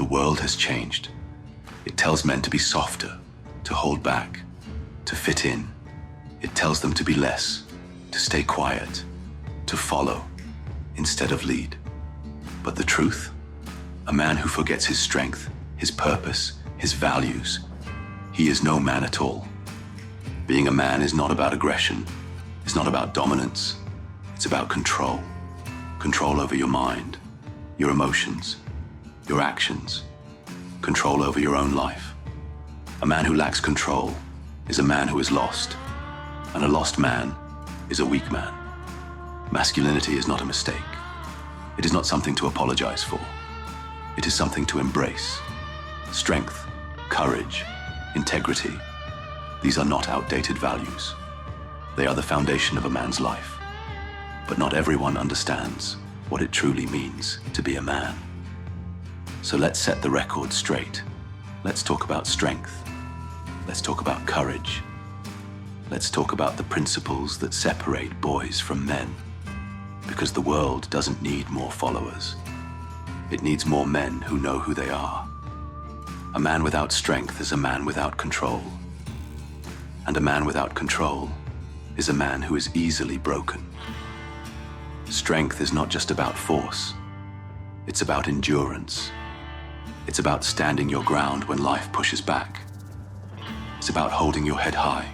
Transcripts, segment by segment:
The world has changed. It tells men to be softer, to hold back, to fit in. It tells them to be less, to stay quiet, to follow, instead of lead. But the truth? A man who forgets his strength, his purpose, his values, he is no man at all. Being a man is not about aggression. It's not about dominance. It's about control. Control over your mind, your emotions, your actions. Control over your own life. A man who lacks control is a man who is lost. And a lost man is a weak man. Masculinity is not a mistake. It is not something to apologize for. It is something to embrace. Strength, courage, integrity. These are not outdated values. They are the foundation of a man's life. But not everyone understands what it truly means to be a man. So let's set the record straight. Let's talk about strength. Let's talk about courage. Let's talk about the principles that separate boys from men. Because the world doesn't need more followers. It needs more men who know who they are. A man without strength is a man without control. And a man without control is a man who is easily broken. Strength is not just about force. It's about endurance. It's about standing your ground when life pushes back. It's about holding your head high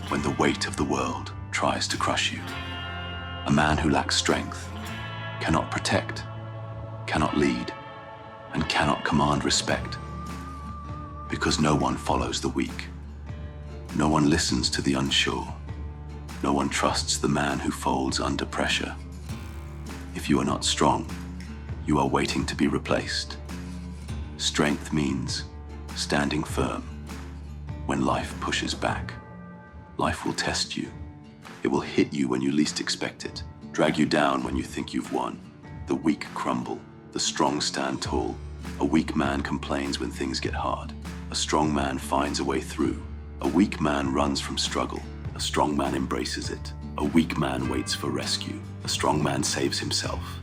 when the weight of the world tries to crush you. A man who lacks strength cannot protect, cannot lead, and cannot command respect. Because no one follows the weak. No one listens to the unsure. No one trusts the man who folds under pressure. If you are not strong, you are waiting to be replaced. Strength means standing firm when life pushes back. Life will test you. It will hit you when you least expect it, drag you down when you think you've won. The weak crumble, the strong stand tall. A weak man complains when things get hard. A strong man finds a way through. A weak man runs from struggle. A strong man embraces it. A weak man waits for rescue. A strong man saves himself.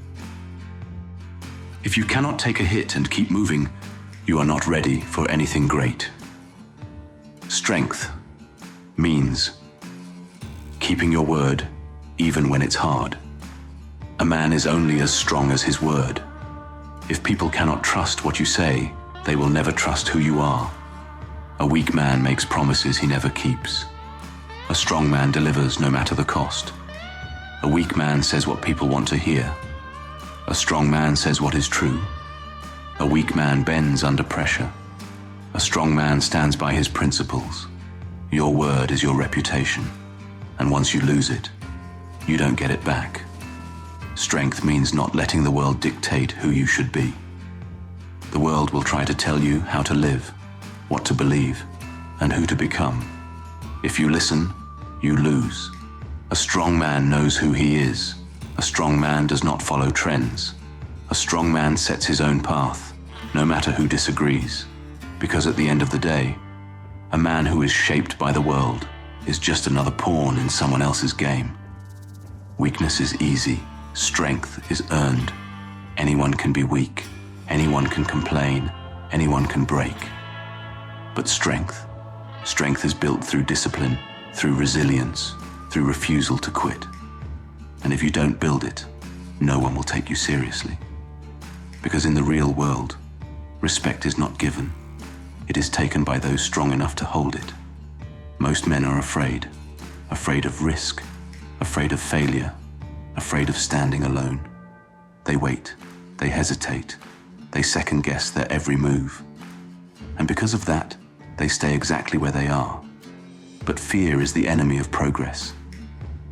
If you cannot take a hit and keep moving, you are not ready for anything great. Strength means keeping your word even when it's hard. A man is only as strong as his word. If people cannot trust what you say, they will never trust who you are. A weak man makes promises he never keeps. A strong man delivers no matter the cost. A weak man says what people want to hear. A strong man says what is true. A weak man bends under pressure. A strong man stands by his principles. Your word is your reputation. And once you lose it, you don't get it back. Strength means not letting the world dictate who you should be. The world will try to tell you how to live, what to believe, and who to become. If you listen, you lose. A strong man knows who he is. A strong man does not follow trends. A strong man sets his own path, no matter who disagrees. Because at the end of the day, a man who is shaped by the world is just another pawn in someone else's game. Weakness is easy. Strength is earned. Anyone can be weak. Anyone can complain. Anyone can break. But strength is built through discipline, through resilience, through refusal to quit. And if you don't build it, no one will take you seriously. Because in the real world, respect is not given. It is taken by those strong enough to hold it. Most men are afraid of risk, afraid of failure, afraid of standing alone. They wait, they hesitate, they second-guess their every move. And because of that, they stay exactly where they are. But fear is the enemy of progress.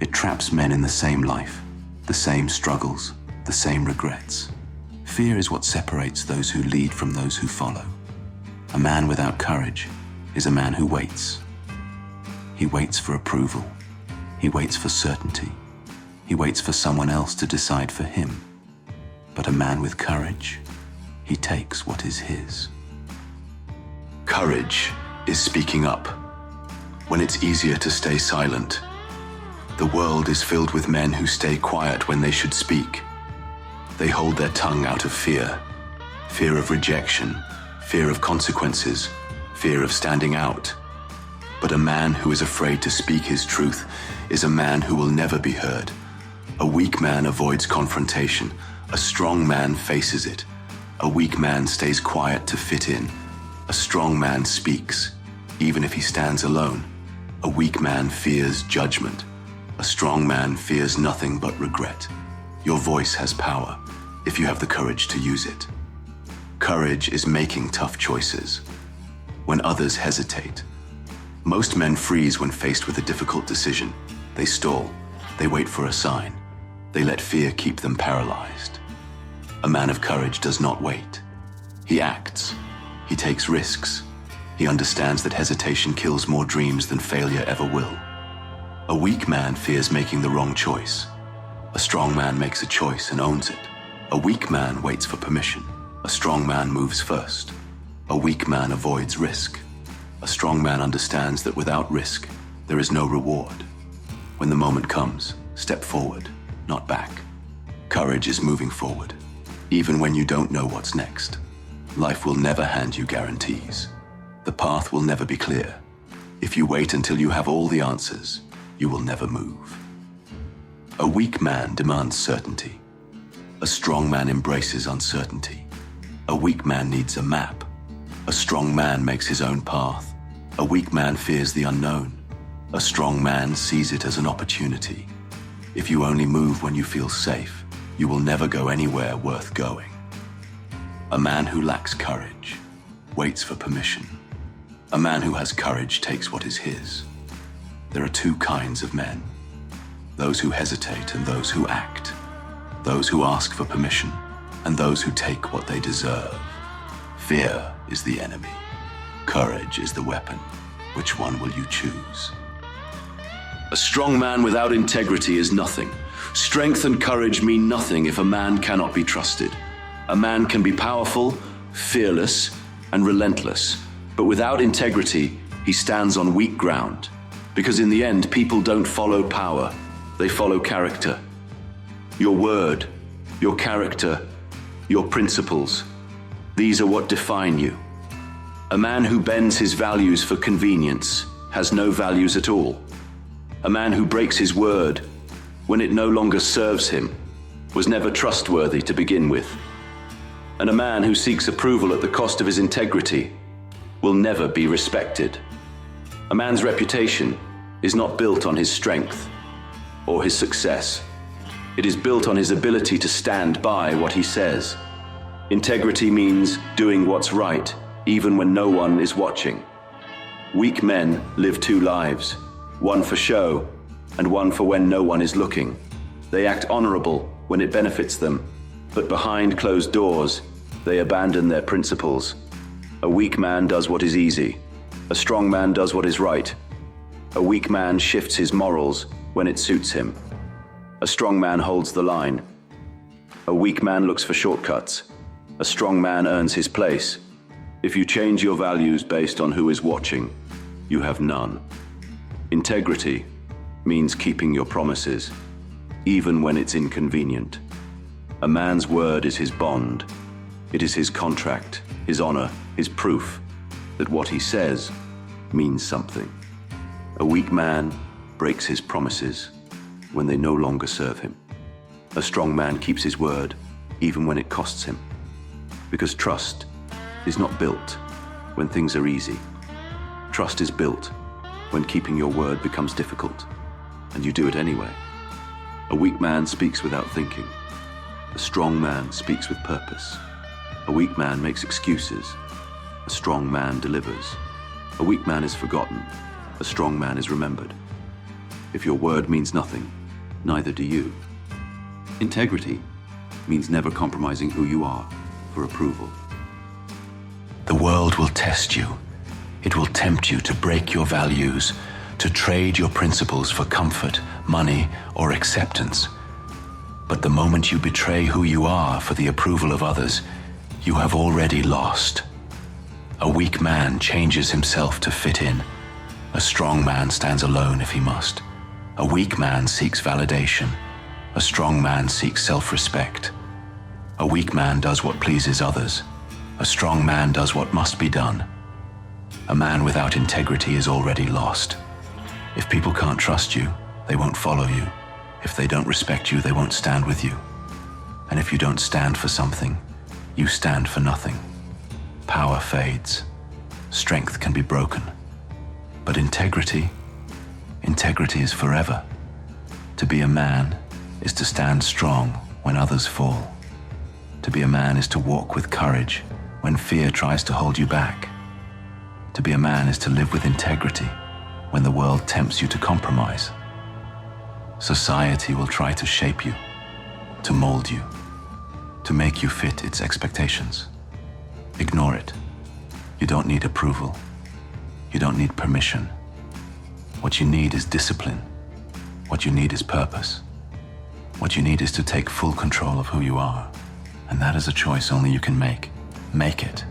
It traps men in the same life, the same struggles, the same regrets. Fear is what separates those who lead from those who follow. A man without courage is a man who waits. He waits for approval. He waits for certainty. He waits for someone else to decide for him. But a man with courage, he takes what is his. Courage is speaking up when it's easier to stay silent. The world is filled with men who stay quiet when they should speak. They hold their tongue out of fear. fear of rejection, fear of consequences, fear of standing out. But a man who is afraid to speak his truth is a man who will never be heard. A weak man avoids confrontation. A strong man faces it. A weak man stays quiet to fit in. A strong man speaks, even if he stands alone. A weak man fears judgment. A strong man fears nothing but regret. Your voice has power, if you have the courage to use it. Courage is making tough choices. When others hesitate. Most men freeze when faced with a difficult decision. They stall. They wait for a sign. They let fear keep them paralyzed. A man of courage does not wait. He acts. He takes risks. He understands that hesitation kills more dreams than failure ever will. A weak man fears making the wrong choice. A strong man makes a choice and owns it. A weak man waits for permission. A strong man moves first. A weak man avoids risk. A strong man understands that without risk, there is no reward. When the moment comes, step forward, not back. Courage is moving forward, even when you don't know what's next. Life will never hand you guarantees. The path will never be clear. If you wait until you have all the answers, you will never move. A weak man demands certainty. A strong man embraces uncertainty. A weak man needs a map. A strong man makes his own path. A weak man fears the unknown. A strong man sees it as an opportunity. If you only move when you feel safe, you will never go anywhere worth going. A man who lacks courage waits for permission. A man who has courage takes what is his. There are two kinds of men: those who hesitate and those who act, those who ask for permission and those who take what they deserve. Fear is the enemy. Courage is the weapon. Which one will you choose? A strong man without integrity is nothing. Strength and courage mean nothing if a man cannot be trusted. A man can be powerful, fearless, and relentless, but without integrity, he stands on weak ground. Because in the end, people don't follow power, they follow character. Your word, your character, your principles, these are what define you. A man who bends his values for convenience has no values at all. A man who breaks his word when it no longer serves him was never trustworthy to begin with. And a man who seeks approval at the cost of his integrity will never be respected. A man's reputation is not built on his strength or his success. It is built on his ability to stand by what he says. Integrity means doing what's right, even when no one is watching. Weak men live two lives, one for show and one for when no one is looking. They act honorable when it benefits them, but behind closed doors, they abandon their principles. A weak man does what is easy. A strong man does what is right. A weak man shifts his morals when it suits him. A strong man holds the line. A weak man looks for shortcuts. A strong man earns his place. If you change your values based on who is watching, you have none. Integrity means keeping your promises, even when it's inconvenient. A man's word is his bond. It is his contract, his honor, his proof that what he says means something. A weak man breaks his promises when they no longer serve him. A strong man keeps his word, even when it costs him. Because trust is not built when things are easy. Trust is built when keeping your word becomes difficult, and you do it anyway. A weak man speaks without thinking. A strong man speaks with purpose. A weak man makes excuses. A strong man delivers. A weak man is forgotten. A strong man is remembered. If your word means nothing, neither do you. Integrity means never compromising who you are for approval. The world will test you. It will tempt you to break your values, to trade your principles for comfort, money, or acceptance. But the moment you betray who you are for the approval of others, you have already lost. A weak man changes himself to fit in. A strong man stands alone if he must. A weak man seeks validation. A strong man seeks self-respect. A weak man does what pleases others. A strong man does what must be done. A man without integrity is already lost. If people can't trust you, they won't follow you. If they don't respect you, they won't stand with you. And if you don't stand for something, you stand for nothing. Power fades. Strength can be broken. But integrity is forever. To be a man is to stand strong when others fall. To be a man is to walk with courage when fear tries to hold you back. To be a man is to live with integrity when the world tempts you to compromise. Society will try to shape you, to mold you, to make you fit its expectations. Ignore it. You don't need approval. You don't need permission. What you need is discipline. What you need is purpose. What you need is to take full control of who you are. And that is a choice only you can make. Make it.